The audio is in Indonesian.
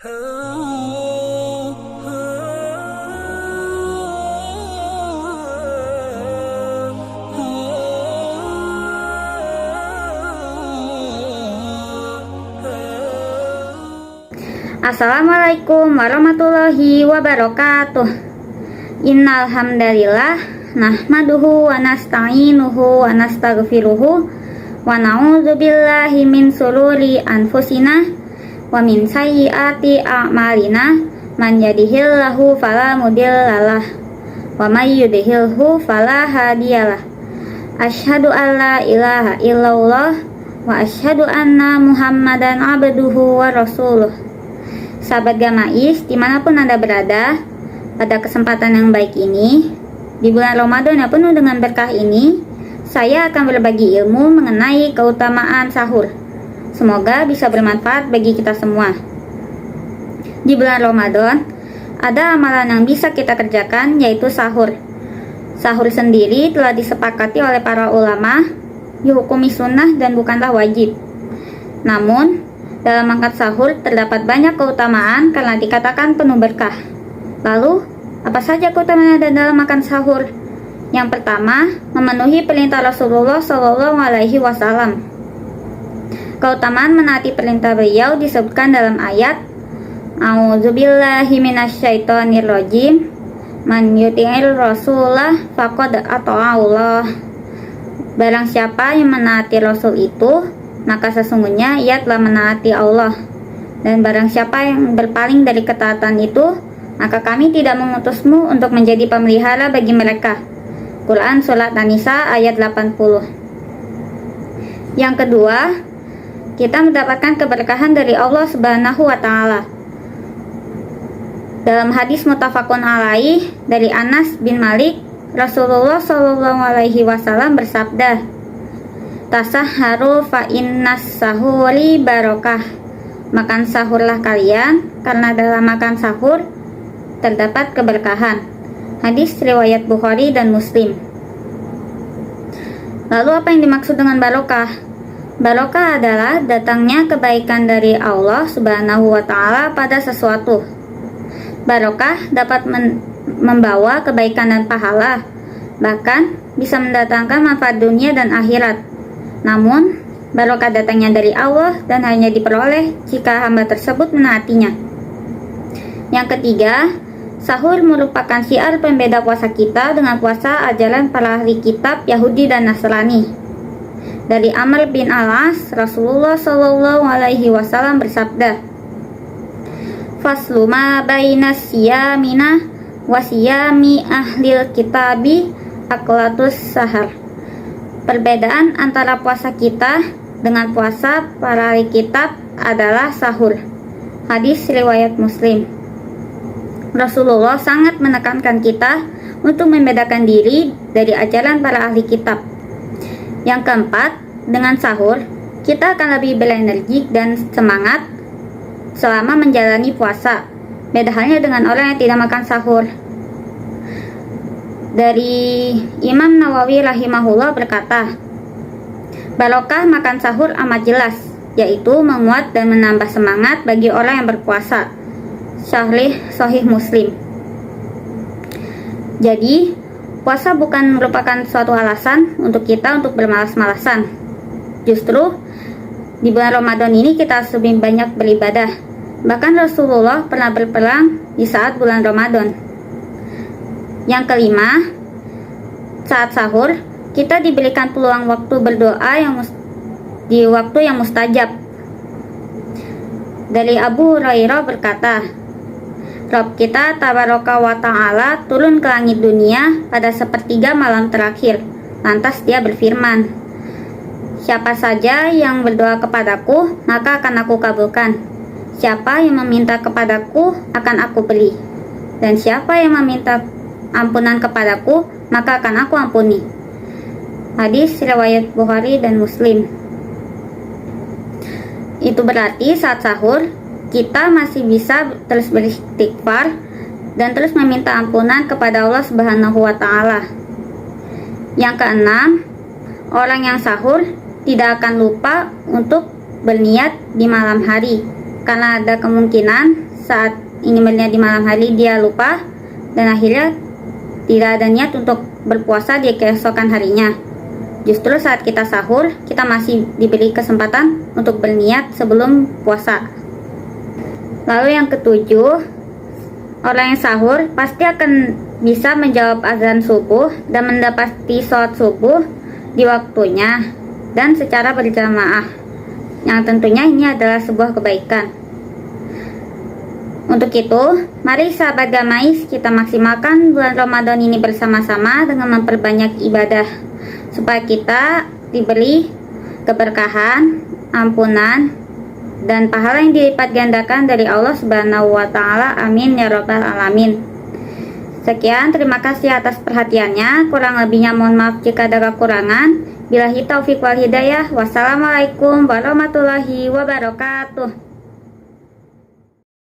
Assalamualaikum warahmatullahi wabarakatuh. Innal hamdalillah nahmaduhu wa nasta'inuhu wa nastaghfiruhu wa na'udzubillahi min sururi anfusina wa min sayyiati a'malina. Man yahdihillahu fala mudhillalah wa may yudhlilhu fala hadiyalah. Asyhadu an la ilaha illallah wa asyhadu anna Muhammadan abduhu wa rasuluh. Sahabat Gamais, dimanapun Anda berada, pada kesempatan yang baik ini, di bulan Ramadan yang penuh dengan berkah ini, saya akan berbagi ilmu mengenai keutamaan sahur. Semoga bisa bermanfaat bagi kita semua. Di bulan Ramadan, ada amalan yang bisa kita kerjakan, yaitu sahur. Sahur sendiri telah disepakati oleh para ulama, dihukumi sunnah dan bukanlah wajib. Namun, dalam angkat sahur terdapat banyak keutamaan karena dikatakan penuh berkah. Lalu, apa saja keutamaan ada dalam makan sahur? Yang pertama, memenuhi perintah Rasulullah SAW. Keutamaan menaati perintah beliau disebutkan dalam ayat A'udzubillahi minasyaitonirrajim. Man yuti'ir rasulah faqad ata'allah. Barang siapa yang menaati Rasul itu, maka sesungguhnya ia telah menaati Allah. Dan barang siapa yang berpaling dari ketaatan itu, maka kami tidak mengutusmu untuk menjadi pemelihara bagi mereka. Quran Surat An-Nisa ayat 80. Yang kedua, kita mendapatkan keberkahan dari Allah Subhanahu wa Ta'ala. Dalam hadis muttafaqun alaih dari Anas bin Malik, Rasulullah SAW bersabda, "Tasahharu fa innas sahuri barokah." Makan sahurlah kalian, karena dalam makan sahur terdapat keberkahan. Hadis riwayat Bukhari dan Muslim. Lalu apa yang dimaksud dengan barokah? Barokah adalah datangnya kebaikan dari Allah Subhanahu wa Ta'ala pada sesuatu. Barokah dapat membawa kebaikan dan pahala, bahkan bisa mendatangkan manfaat dunia dan akhirat. Namun, barokah datangnya dari Allah dan hanya diperoleh jika hamba tersebut menaatinya. Yang ketiga, sahur merupakan syiar pembeda puasa kita dengan puasa ajaran para ahli kitab Yahudi dan Nasrani. Dari Amr bin Al-As, Rasulullah SAW bersabda, "Faslu ma bainas siyamina wa siyami ahlil kitabi aklatus sahar." Perbedaan antara puasa kita dengan puasa para ahli kitab adalah sahur. Hadis riwayat Muslim. Rasulullah sangat menekankan kita untuk membedakan diri dari ajaran para ahli kitab. Yang keempat, dengan sahur, kita akan lebih berenergi dan semangat selama menjalani puasa. Beda halnya dengan orang yang tidak makan sahur. Dari Imam Nawawi rahimahullah berkata, barokah makan sahur amat jelas, yaitu menguat dan menambah semangat bagi orang yang berpuasa. Sahih Muslim. Jadi, puasa bukan merupakan suatu alasan untuk kita untuk bermalas-malasan. Justru, di bulan Ramadan ini kita harus lebih banyak beribadah. Bahkan Rasulullah pernah berperang di saat bulan Ramadan. Yang kelima, saat sahur, kita diberikan peluang waktu berdoa di waktu yang mustajab. Dari Abu Hurairah berkata, Rabb kita tabaraka wa ta'ala turun ke langit dunia pada sepertiga malam terakhir. Lantas dia berfirman, siapa saja yang berdoa kepadaku, maka akan aku kabulkan. Siapa yang meminta kepadaku, akan aku beri. Dan siapa yang meminta ampunan kepadaku, maka akan aku ampuni. Hadis riwayat Bukhari dan Muslim. Itu berarti saat sahur kita masih bisa terus beristighfar dan terus meminta ampunan kepada Allah Subhanahu wa Ta'ala. Yang keenam, orang yang sahur tidak akan lupa untuk berniat di malam hari, karena ada kemungkinan saat ingin berniat di malam hari dia lupa dan akhirnya tidak ada niat untuk berpuasa di keesokan harinya. Justru saat kita sahur, kita masih diberi kesempatan untuk berniat sebelum puasa. Lalu yang ketujuh, orang yang sahur pasti akan bisa menjawab azan subuh dan mendapati sholat subuh di waktunya dan secara berjamaah, yang tentunya ini adalah sebuah kebaikan. Untuk itu, mari sahabat Gamais, kita maksimalkan bulan Ramadan ini bersama-sama dengan memperbanyak ibadah, supaya kita diberi keberkahan, ampunan, dan pahala yang dilipat gandakan dari Allah Subhanahu wa Ta'ala. Amin ya Rabbal 'Alamin. Sekian, terima kasih atas perhatiannya. Kurang lebihnya mohon maaf jika ada kekurangan. Billahi taufiq wal hidayah. Wassalamualaikum warahmatullahi wabarakatuh.